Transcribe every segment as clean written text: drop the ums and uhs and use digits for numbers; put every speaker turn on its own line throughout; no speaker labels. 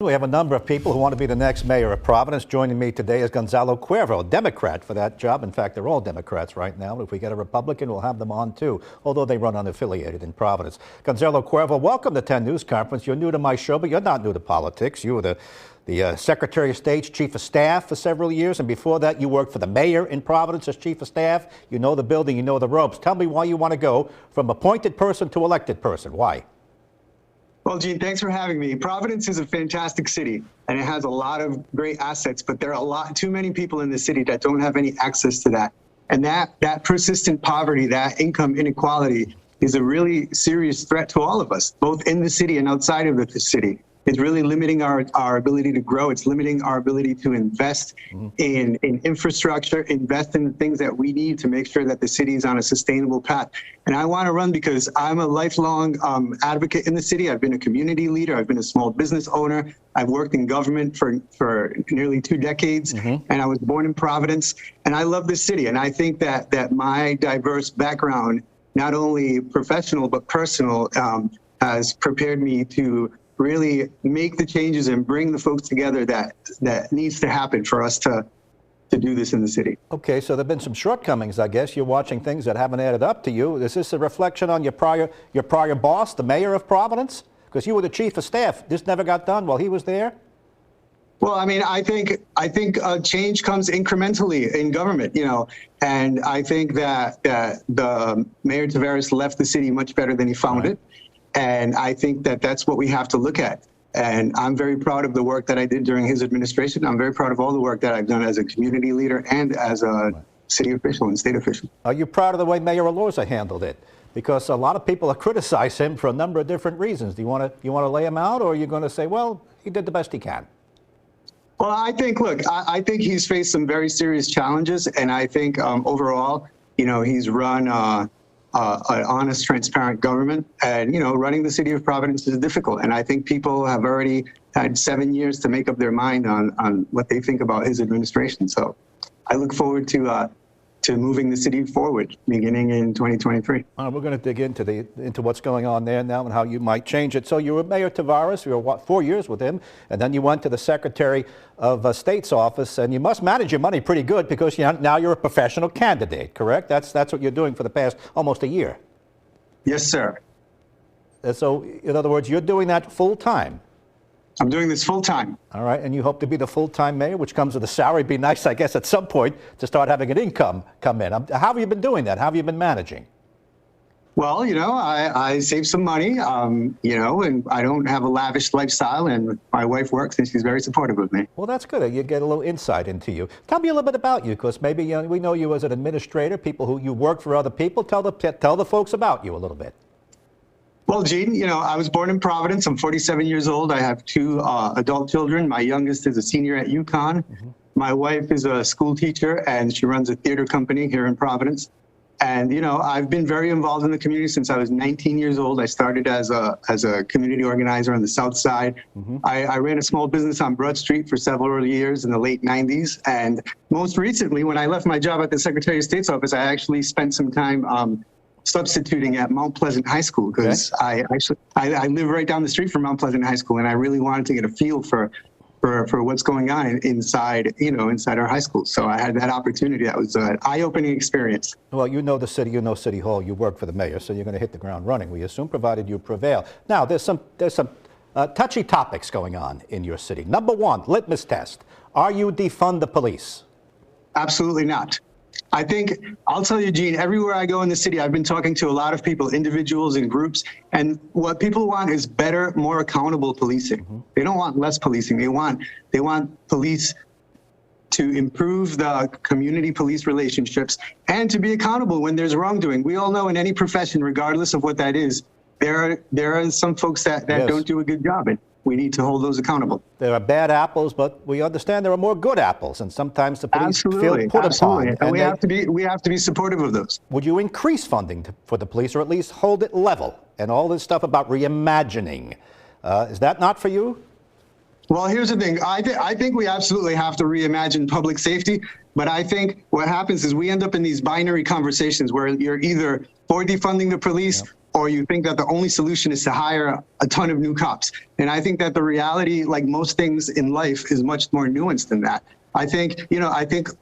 We have a number of people who want to be the next mayor of Providence. Joining me today is Gonzalo Cuervo, a Democrat for that job. In fact, they're all Democrats right now. If we get a Republican, we'll have them on too, although they run unaffiliated in Providence. Gonzalo Cuervo, welcome to 10 News Conference. You're new to my show, but you're not new to politics. You were the Secretary of State's Chief of Staff for several years, and before that you worked for the mayor in Providence as Chief of Staff. You know the building, you know the ropes. Tell me why you want to go from appointed person to elected person. Why?
Well, Gene, thanks for having me. Providence is a fantastic city, and it has a lot of great assets, but there are too many people in the city that don't have any access to that. And that persistent poverty, that income inequality is a really serious threat to all of us, both in the city and outside of the city. It's really limiting our ability to grow. It's limiting our ability to invest in infrastructure, invest in the things that we need to make sure that the city is on a sustainable path. And I want to run because I'm a lifelong advocate in the city. I've been a community leader. I've been a small business owner. I've worked in government for nearly 2 decades, and I was born in Providence. And I love this city. And I think that my diverse background, not only professional but personal, has prepared me to really make the changes and bring the folks together that needs to happen for us to do this in the city. Okay, so there have been some shortcomings, I guess. You're watching things that haven't added up to you. Is this a reflection on your prior boss, the mayor of Providence? Because you were the chief of staff. This never got done while he was there? Well, I mean, I think change comes incrementally in government, you know, and I think that the Mayor Tavares left the city much better than he found it. And I think that that's what we have to look at. And I'm very proud of the work that I did during his administration. I'm very proud of all the work that I've done as a community leader and as a city official and state official. Are you proud of the way Mayor Aloza handled it? Because a lot of people have criticized him for a number of different reasons. Do you want to lay him out, or are you going to say, well, he did the best he can? Well, I think, look, I think he's faced some very serious challenges. And I think overall, you know, he's run an honest, transparent government. And, you know, running the city of Providence is difficult. And I think people have already had 7 years to make up their mind on what they think about his administration. So I look forward to moving the city forward beginning in 2023. We're going to dig into what's going on there now and how you might change it. So you were Mayor Tavares, you were 4 years with him, and then you went to the Secretary of State's office, and you must manage your money pretty good because now you're a professional candidate, correct? That's what you're doing for the past almost a year. Yes, sir. So in other words, you're doing that full time. I'm doing this full time. All right, and you hope to be the full-time mayor, which comes with a salary. It'd be nice, I guess, at some point to start having an income come in. How have you been doing that? How have you been managing? Well, you know, I save some money, you know, and I don't have a lavish lifestyle, and my wife works, and she's very supportive of me. Well, that's good. You get a little insight into you. Tell me a little bit about you, because maybe we know you as an administrator, people who you work for other people. Tell the folks about you a little bit. Well, Gene, you know, I was born in Providence. I'm 47 years old. I have 2 adult children. My youngest is a senior at UConn. My wife is a school teacher, and she runs a theater company here in Providence. And, you know, I've been very involved in the community since I was 19 years old. I started as a community organizer on the South Side. I ran a small business on Broad Street for several years in the late 90s. And most recently, when I left my job at the Secretary of State's office, I actually spent some time substituting at Mount Pleasant High School because I live right down the street from Mount Pleasant High School, and I really wanted to get a feel for what's going on inside our high school. So I had that opportunity. That was an eye-opening experience. Well, you know the city, you know City Hall, you work for the mayor, so you're going to hit the ground running, we assume, provided you prevail. Now, there's some touchy topics going on in your city. Number 1, litmus test. Are you defund the police? Absolutely not. I think, I'll tell you, Gene, everywhere I go in the city, I've been talking to a lot of people, individuals and groups, and what people want is better, more accountable policing. They don't want less policing. They want police to improve the community police relationships and to be accountable when there's wrongdoing. We all know in any profession, regardless of what that is, there are some folks that don't do a good job. And we need to hold those accountable. There are bad apples, but we understand there are more good apples, and sometimes the police feel put upon. And we have to be supportive of those. Would you increase funding for the police, or at least hold it level? And all this stuff about reimagining, is that not for you? Well, here's the thing. I think we absolutely have to reimagine public safety, but I think what happens is we end up in these binary conversations where you're either for defunding the police or you think that the only solution is to hire a ton of new cops. And I think that the reality, like most things in life, is much more nuanced than that. I think,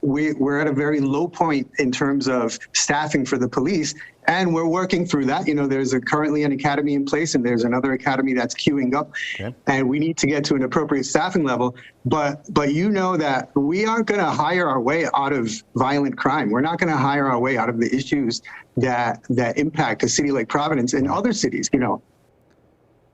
we're at a very low point in terms of staffing for the police, and we're working through that. There's currently an academy in place, and there's another academy that's queuing up, and we need to get to an appropriate staffing level. But that we aren't going to hire our way out of violent crime. We're not going to hire our way out of the issues that impact a city like Providence and other cities.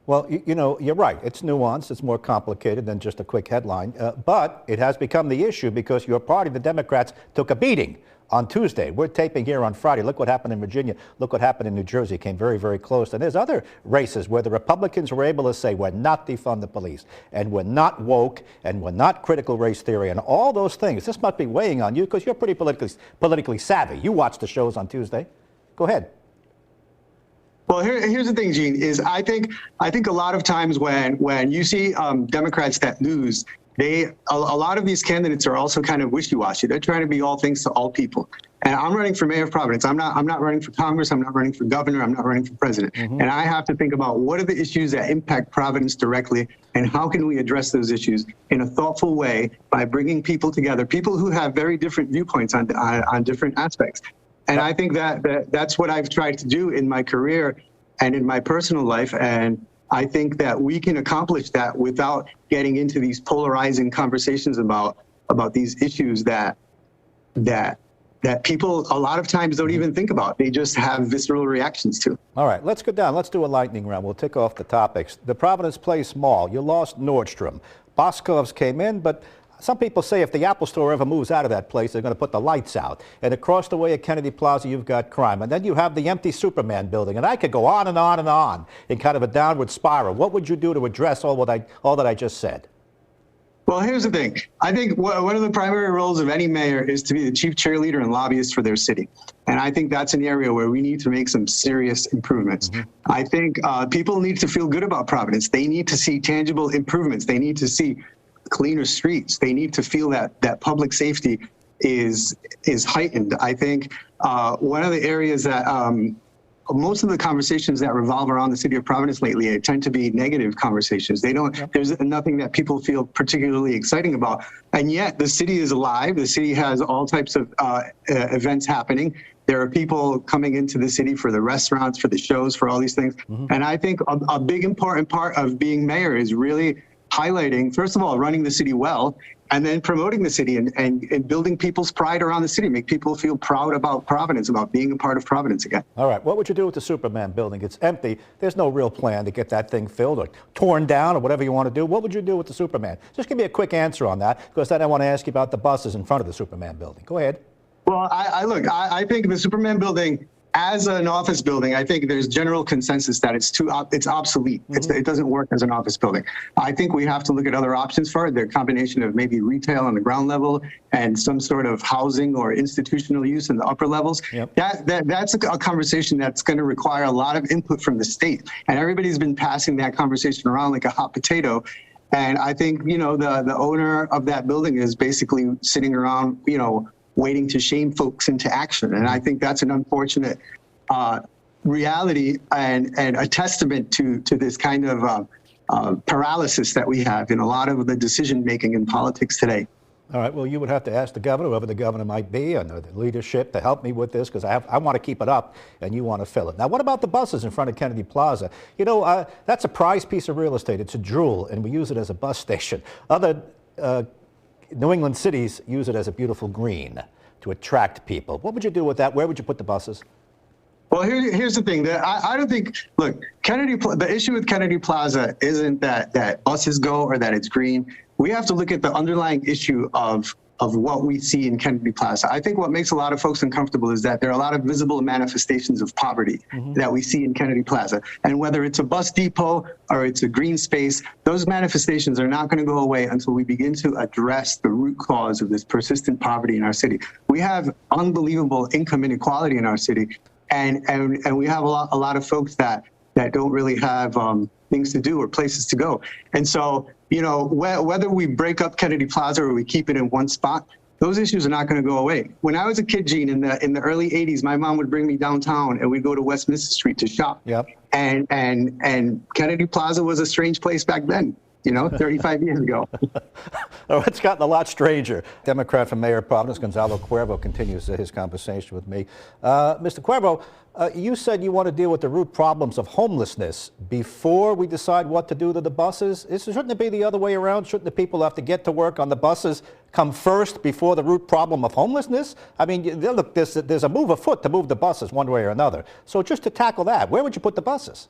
Well, you're right. It's nuanced. It's more complicated than just a quick headline. But it has become the issue because your party, the Democrats, took a beating on Tuesday. We're taping here on Friday. Look what happened in Virginia. Look what happened in New Jersey. It came very, very close. And there's other races where the Republicans were able to say we're not defund the police, and we're not woke, and we're not critical race theory, and all those things. This must be weighing on you because you're pretty politically savvy. You watched the shows on Tuesday. Go ahead.
Well, here's the thing, Gene, is I think a lot of times when you see Democrats that lose, a lot of these candidates are also kind of wishy-washy. They're trying to be all things to all people. And I'm running for mayor of Providence. I'm not running for Congress. I'm not running for governor. I'm not running for president. And I have to think about what are the issues that impact Providence directly, and how can we address those issues in a thoughtful way by bringing people together, people who have very different viewpoints on different aspects. And I think that's what I've tried to do in my career and in my personal life. And I think that we can accomplish that without getting into these polarizing conversations about these issues that people a lot of times don't even think about. They just have visceral reactions to.
All right, let's go down. Let's do a lightning round. We'll tick off the topics. The Providence Place Mall, you lost Nordstrom. Boscov's came in, but some people say if the Apple Store ever moves out of that place, they're going to put the lights out. And across the way at Kennedy Plaza, you've got crime. And then you have the empty Superman building. And I could go on and on and on in kind of a downward spiral. What would you do to address all that I just said?
Well, here's the thing. I think one of the primary roles of any mayor is to be the chief cheerleader and lobbyist for their city. And I think that's an area where we need to make some serious improvements. I think people need to feel good about Providence. They need to see tangible improvements. They need to see cleaner streets. They need to feel that public safety is heightened. I think one of the areas that most of the conversations that revolve around the city of Providence lately tend to be negative conversations. There's nothing that people feel particularly exciting about. And yet the city is alive. The city has all types of events happening. There are people coming into the city for the restaurants, for the shows, for all these things. And I think a big important part of being mayor is really highlighting, first of all, running the city well, and then promoting the city and building people's pride around the city, make people feel proud about Providence, about being a part of Providence again.
All right, what would you do with the Superman building? It's empty. There's no real plan to get that thing filled or torn down or whatever you want to do. What would you do with the Superman? Just give me a quick answer on that, because then I want to ask you about the buses in front of the Superman building. Go ahead.
Well, I think the Superman building, as an office building, I think there's general consensus that it's obsolete. It doesn't work as an office building. I think we have to look at other options for it. The combination of maybe retail on the ground level and some sort of housing or institutional use in the upper levels. That's a conversation that's going to require a lot of input from the state. And everybody's been passing that conversation around like a hot potato. And I think, the owner of that building is basically sitting around, waiting to shame folks into action. And I think that's an unfortunate reality and a testament to this kind of paralysis that we have in a lot of the decision-making in politics today.
All right, well, you would have to ask the governor, whoever the governor might be, and the leadership to help me with this, because I want to keep it up and you want to fill it. Now, what about the buses in front of Kennedy Plaza? That's a prized piece of real estate. It's a jewel, and we use it as a bus station. Other New England cities use it as a beautiful green to attract people. What would you do with that? Where would you put the buses?
Well, here's the thing. I don't think, look, the issue with Kennedy Plaza isn't that buses go or that it's green. We have to look at the underlying issue of what we see in Kennedy Plaza. I think what makes a lot of folks uncomfortable is that there are a lot of visible manifestations of poverty that we see in Kennedy Plaza. And whether it's a bus depot or it's a green space, those manifestations are not going to go away until we begin to address the root cause of this persistent poverty in our city. We have unbelievable income inequality in our city, and we have a lot of folks that don't really have things to do or places to go. And so, whether we break up Kennedy Plaza or we keep it in one spot, those issues are not going to go away. When I was a kid, Gene, in the early 80s, my mom would bring me downtown and we'd go to Westminster Street to shop.
Yep.
And Kennedy Plaza was a strange place back then, 35 years ago.
Oh, it's gotten a lot stranger. Democrat from Mayor of Providence, Gonzalo Cuervo, continues his conversation with me. Mr. Cuervo, you said you want to deal with the root problems of homelessness before we decide what to do to the buses. Shouldn't it be the other way around? Shouldn't the people who have to get to work on the buses come first before the root problem of homelessness? I mean, look, there's a move afoot to move the buses one way or another. So just to tackle that, where would you put the buses?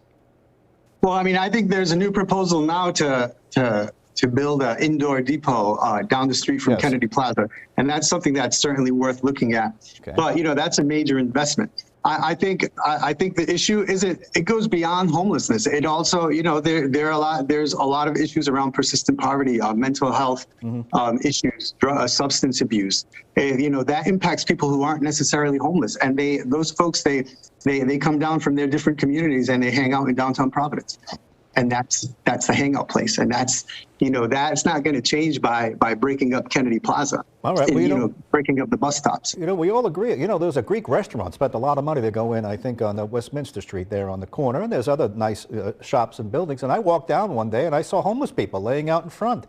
Well, I mean, I think there's a new proposal now to build an indoor depot down the street from Kennedy Plaza, and that's something that's certainly worth looking at. Okay. But that's a major investment. I think the issue isn't. It goes beyond homelessness. It also, there's a lot of issues around persistent poverty, mental health issues, substance abuse. That impacts people who aren't necessarily homeless, and those folks they come down from their different communities and they hang out in downtown Providence. And that's the hangout place, and that's not going to change by breaking up Kennedy Plaza. All right, well, breaking up the bus stops.
We all agree. There's a Greek restaurant spent a lot of money to go in. I think on the Westminster Street there on the corner, and there's other nice shops and buildings. And I walked down one day and I saw homeless people laying out in front.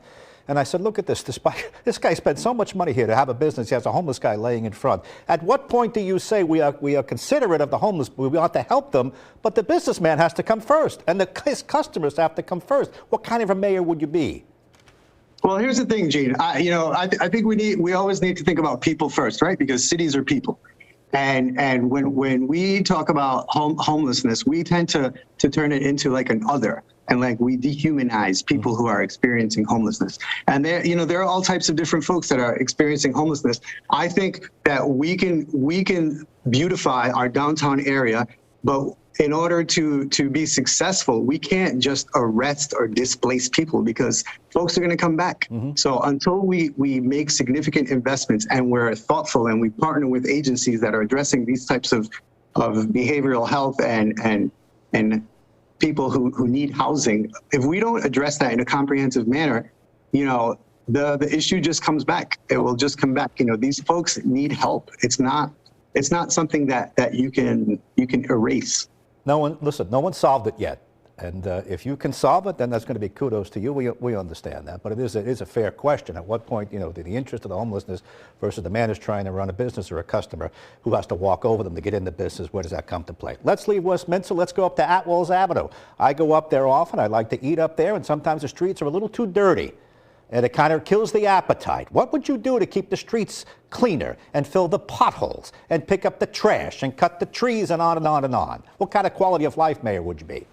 And I said, look at this. This guy spent so much money here to have a business. He has a homeless guy laying in front. At what point do you say we are considerate of the homeless, we want to help them, but the businessman has to come first, and his customers have to come first? What kind of a mayor would you be?
Well, here's the thing, Gene. I think we always need to think about people first, right? Because cities are people. And when we talk about homelessness, we tend to turn it into like an other. And like we dehumanize people who are experiencing homelessness. And there are all types of different folks that are experiencing homelessness. I think that we can beautify our downtown area, but in order to be successful, we can't just arrest or displace people because folks are going to come back. So until we make significant investments and we're thoughtful and we partner with agencies that are addressing these types of behavioral health and people who need housing, if we don't address that in a comprehensive manner, the issue just comes back. It will just come back. These folks need help. It's not something that you can erase.
No one solved it yet. And if you can solve it, then that's going to be kudos to you. We understand that. But it is a fair question. At what point, the interest of the homelessness versus the man who's trying to run a business or a customer who has to walk over them to get in the business, where does that come to play? Let's leave Westminster. Let's go up to Atwells Avenue. I go up there often. I like to eat up there, and sometimes the streets are a little too dirty. And it kind of kills the appetite. What would you do to keep the streets cleaner and fill the potholes and pick up the trash and cut the trees and on and on and on? What kind of quality of life mayor would you be?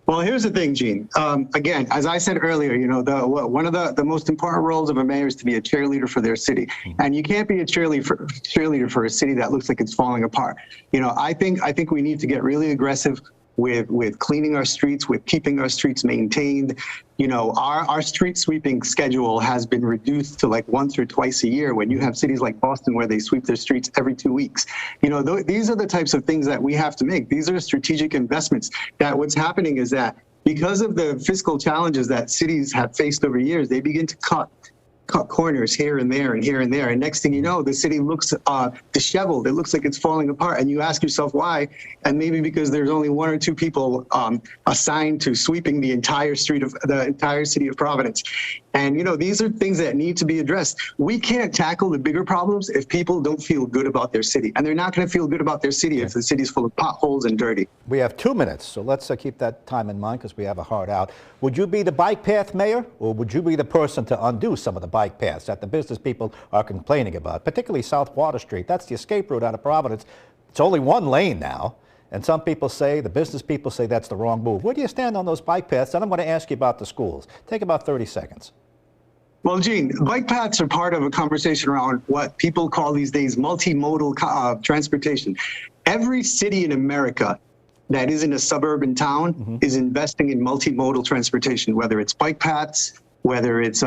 Well, here's the thing, Gene. Again, as I said earlier, one of the most important roles of a mayor is to be a cheerleader for their city. And you can't be a cheerleader for a city that looks like it's falling apart. I think we need to get really aggressive with cleaning our streets, with keeping our streets maintained. Our street sweeping schedule has been reduced to like once or twice a year when you have cities like Boston where they sweep their streets every 2 weeks. These are the types of things that we have to make. These are strategic investments that what's happening is that because of the fiscal challenges that cities have faced over years, they begin to cut corners here and there and here and there. And next thing you know, the city looks disheveled. It looks like it's falling apart. And you ask yourself why. And maybe because there's only one or two people assigned to sweeping the entire city of Providence. And, these are things that need to be addressed. We can't tackle the bigger problems if people don't feel good about their city. And they're not going to feel good about their city if the city's full of potholes and dirty.
We have 2 minutes, so let's keep that time in mind because we have a hard out. Would you be the bike path mayor, or would you be the person to undo some of the bike paths that the business people are complaining about, particularly South Water Street? That's the escape route out of Providence. It's only one lane now. And some people say, the business people say that's the wrong move. Where do you stand on those bike paths? And I'm going to ask you about the schools. Take about 30 seconds.
Well, Gene, bike paths are part of a conversation around what people call these days multimodal transportation. Every city in America that is in a suburban town is investing in multimodal transportation, whether it's bike paths, whether it's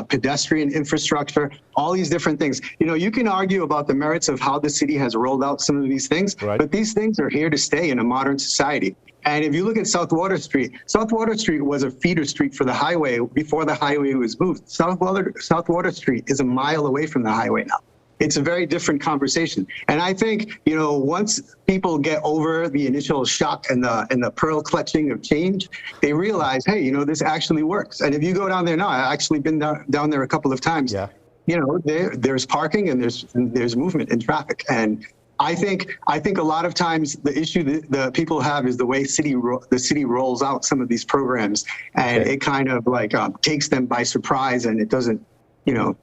pedestrian infrastructure, all these different things. You know, you can argue about the merits of how the city has rolled out some of these things,
right,
but these things are here to stay in a modern society. And if you look at South Water Street was a feeder street for the highway before the highway was moved. South Water Street is a mile away from the highway now. It's a very different conversation. And I think, you know, once people get over the initial shock and the pearl clutching of change, they realize, hey, you know, this actually works. And if you go down there now, I've actually been down there a couple of times. Yeah. You know, there's parking and there's movement in traffic. And I think a lot of times the issue that people have is the way the city rolls out some of these programs, and it kind of like takes them by surprise, and it doesn't, you know.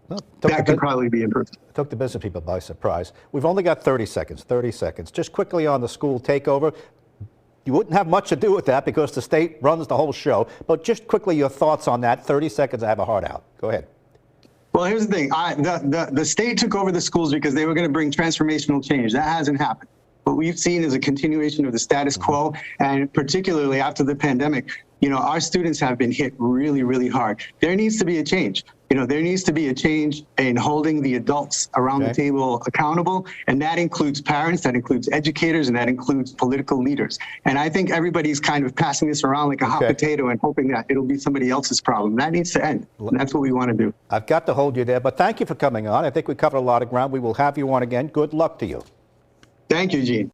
Well, that could probably be improved.
It took the business people by surprise. We've only got 30 seconds. 30 seconds. Just quickly on the school takeover. You wouldn't have much to do with that because the state runs the whole show. But just quickly, your thoughts on that. 30 seconds. I have a heart out. Go ahead.
Well, here's the thing. The state took over the schools because they were going to bring transformational change. That hasn't happened. What we've seen is a continuation of the status quo, and particularly after the pandemic, you know, our students have been hit really, really hard. There needs to be a change. You know, there needs to be a change in holding the adults around the table accountable, and that includes parents, that includes educators, and that includes political leaders. And I think everybody's kind of passing this around like a hot potato and hoping that it'll be somebody else's problem. That needs to end, and that's what we want to do.
I've got to hold you there, but thank you for coming on. I think we covered a lot of ground. We will have you on again. Good luck to you.
Thank you, Gene.